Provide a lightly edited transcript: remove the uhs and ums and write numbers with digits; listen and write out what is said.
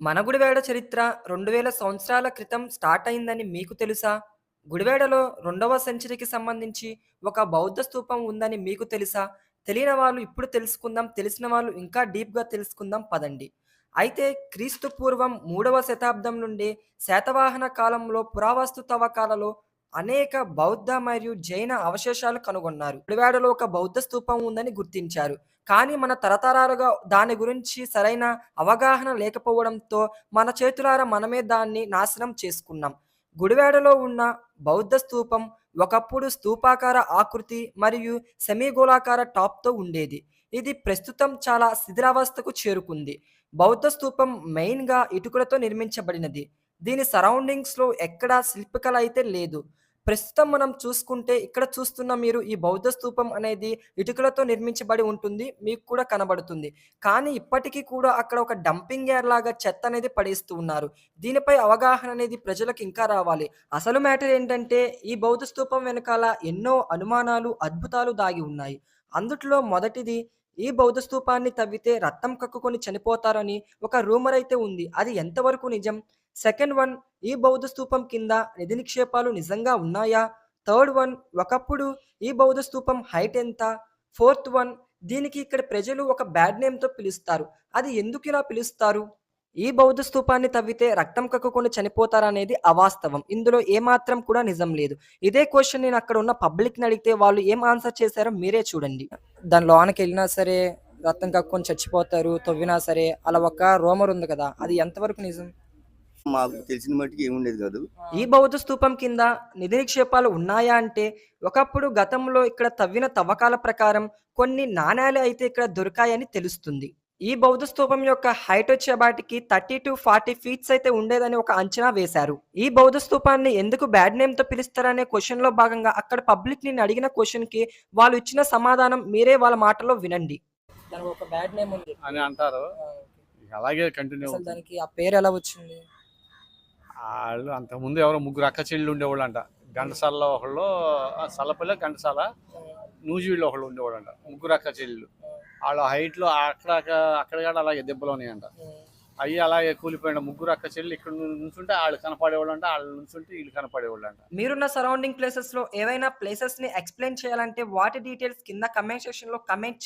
మన గుడివాడ చరిత్ర 2000 సంవత్సరాల క్రితం స్టార్ట్ అయిందని మీకు తెలుసా? గుడివాడలో 2వ సెంచరీకి సంబంధించి ఒక బౌద్ధ స్తూపం ఉందని మీకు తెలుసా? తెలియని వాళ్ళు ఇప్పుడు తెలుసుకుందాం. తెలిసిన వాళ్ళు ఇంకా డీప్‌గా తెలుసుకుందాం పదండి. అయితే క్రీస్తు పూర్వం 3వ శతాబ్దం నుండి శాతవాహన కాలంలో పురావస్తు తవ్వకాలలో అనేక బౌద్ధ మరియు జైన అవశేషాలు కనుగొన్నారు. గుడివాడలో ఒక బౌద్ధ స్తూపం ఉందని గుర్తించారు. కానీ మన తరతరాలుగా దాని గురించి సరైన అవగాహన లేకపోవడంతో మన చేతులారా మనమే దాన్ని నాశనం చేసుకున్నాం. గుడివాడలో ఉన్న బౌద్ధ స్తూపం ఒకప్పుడు స్తూపాకార ఆకృతి మరియు సెమీగోళాకార టాప్‌తో ఉండేది. ఇది ప్రస్తుతం చాలా శిథిలావస్థకు చేరుకుంది. బౌద్ధ స్తూపం మెయిన్‌గా ఇటుకలతో నిర్మించబడినది. దీని సరౌండింగ్స్‌లో ఎక్కడా శిల్పకళ అయితే లేదు. ప్రస్తుతం మనం చూసుకుంటే ఇక్కడ చూస్తున్న మీరు ఈ బౌద్ధ స్తూపం అనేది ఇటుకలతో నిర్మించబడి ఉంటుంది. మీకు కూడా కనబడుతుంది. కానీ ఇప్పటికి కూడా అక్కడ ఒక డంపింగ్ యార్డ్ లాగా చెత్త అనేది పడేస్తూ ఉన్నారు. దీనిపై అవగాహన అనేది ప్రజలకు ఇంకా రావాలి. అసలు మ్యాటర్ ఏంటంటే ఈ బౌద్ధ స్తూపం వెనకాల ఎన్నో అనుమానాలు, అద్భుతాలు దాగి ఉన్నాయి. అందుట్లో మొదటిది ఈ బౌద్ధ స్తూపాన్ని తవ్వితే రక్తం కక్కుకొని చనిపోతారని ఒక రూమర్ అయితే ఉంది. అది ఎంతవరకు నిజం? సెకండ్ వన్ ఈ బౌద్ధ స్తూపం కింద నిధి నిక్షేపాలు నిజంగా ఉన్నాయా? థర్డ్ వన్ ఒకప్పుడు ఈ బౌద్ధ స్తూపం హైట్ ఎంత? ఫోర్త్ వన్ దీనికి ఇక్కడ ప్రజలు ఒక బ్యాడ్ నేమ్‌తో పిలుస్తారు. అది ఎందుకిలా పిలుస్తారు? ఈ బౌద్ధ స్తూపాన్ని తవ్వితే రక్తం కక్కుకొని చనిపోతారనేది అవాస్తవం. ఇందులో ఏమాత్రం కూడా నిజం లేదు. ఇదే క్వెషన్ నేను అక్కడ ఉన్న పబ్లిక్‌ని అడిగితే వాళ్ళు ఏం ఆన్సర్ చేశారో మీరే చూడండి. దాని లోనకెళ్ళినా సరే రక్తం కక్కుకొని చచ్చిపోతారు. తవ్వినా సరే అలా ఒక రూమర్ ఉంది కదా! అది ఎంతవరకు నిజం? మాకు తెలిసిన మట్టుకు ఏముండేది కాదు. ఈ బౌద్ధ స్తూపం కింద నిధి నిక్షేపాలు ఉన్నాయా అంటే, ఒకప్పుడు గతంలో ఇక్కడ తవ్విన తవ్వకాల ప్రకారం కొన్ని నాణేలు అయితే ఇక్కడ దొరికాయని తెలుస్తుంది. ఈ బౌద్ధ స్తూపం యొక్క హైట్ వచ్చేపాటికి 30-40 ఫీట్స్ అయితే ఉండేదని ఒక అంచనా వేశారు. ఈ బౌద్ధ స్తూపాన్ని ఎందుకు బ్యాడ్ నేమ్‌తో పిలుస్తారనే క్వెషన్‌లో భాగంగా అక్కడ పబ్లిక్ నేను అడిగిన క్వెషన్‌కి వాళ్ళు ఇచ్చిన సమాధానం మీరే వాళ్ళ మాటల్లో వినండి. దానికి ఒక బ్యాడ్ నేమ్ ఉంది అని అంటారు. ఆ! ఇక అలాగే కంటిన్యూ అసలు అవుతుంది. దానికి ఆ పేరు ఎలా వచ్చింది? ఆళ్ళు అంతకుముందు ఎవరో ముగ్గురు అక్క చెల్లెళ్ళు ఉండేవాళ్ళంట. ఘంటసాలలో ఒకళ్ళు, సల్లపల్లి, ఘంటసాల, నూజివీడులో ఒకళ్ళు ఉండేవాళ్ళంట. ముగ్గురు అక్క చెల్లెళ్ళు. వాళ్ళ హైట్‌లో అక్కడ కూడా అలాగే దెబ్బలున్నాయంట. అయ్యి అలాగే కూలిపోయిండు. ముగ్గురు అక్క చెల్లెళ్ళు ఇక్కడ నుంచుంటే ఆళ్ళు కనపడేవాళ్ళంట. ఆళ్ళు నుంచుంటే ఈళ్ళు కనపడేవాళ్ళంట. మీరున్న సరౌండింగ్ ప్లేసెస్‌లో ఏవైనా ప్లేసెస్‌ని ఎక్స్‌ప్లెయిన్ చేయాలంటే వాటి డీటెయిల్స్ కింద కమెంట్ సెక్షన్‌లో కమెంట్